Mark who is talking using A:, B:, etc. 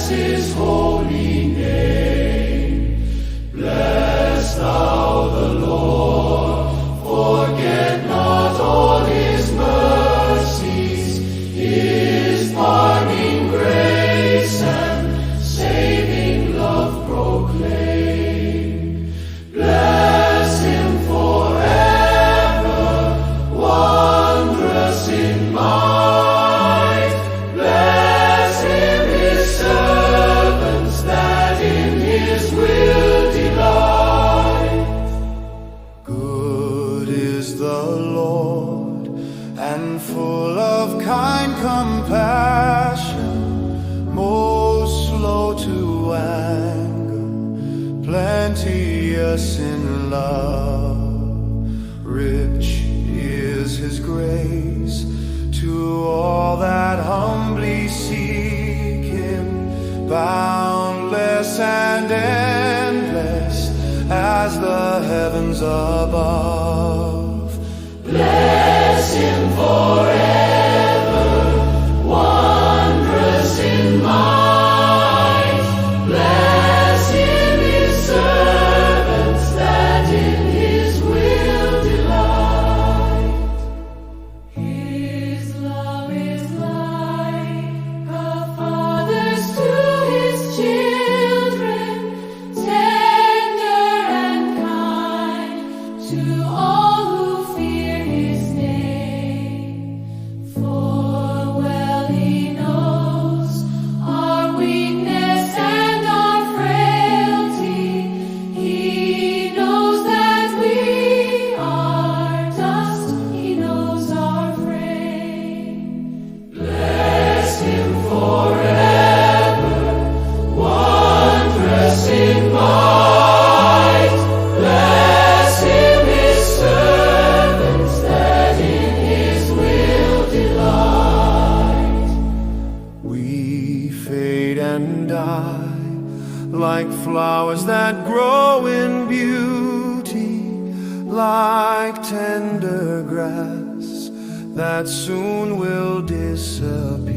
A: bless his holy name. Bless thou the Lord, forget not all his mercies, his pardoning grace and saving love proclaim. Bless him forever, wondrous in might. Bless him, his servants that in his will delight.
B: Good is the Lord, and full of kind compassion, most slow to anger, plenteous in love. Rich is his grace to all that humbly seek him, boundless and endless as the heavens above.
A: Bless him forever, wondrous in might. Bless him, his servants that in his will delight. His love is like a father's to his children, tender and kind to all who fear his name. For well he knows our weakness and our frailty. He knows that we are dust. He knows our frame. Bless him forever, wondrous in might. Bless him, his servants that in his will delight.
B: We fade and die like flowers that grow in beauty, like tender grass that soon will disappear.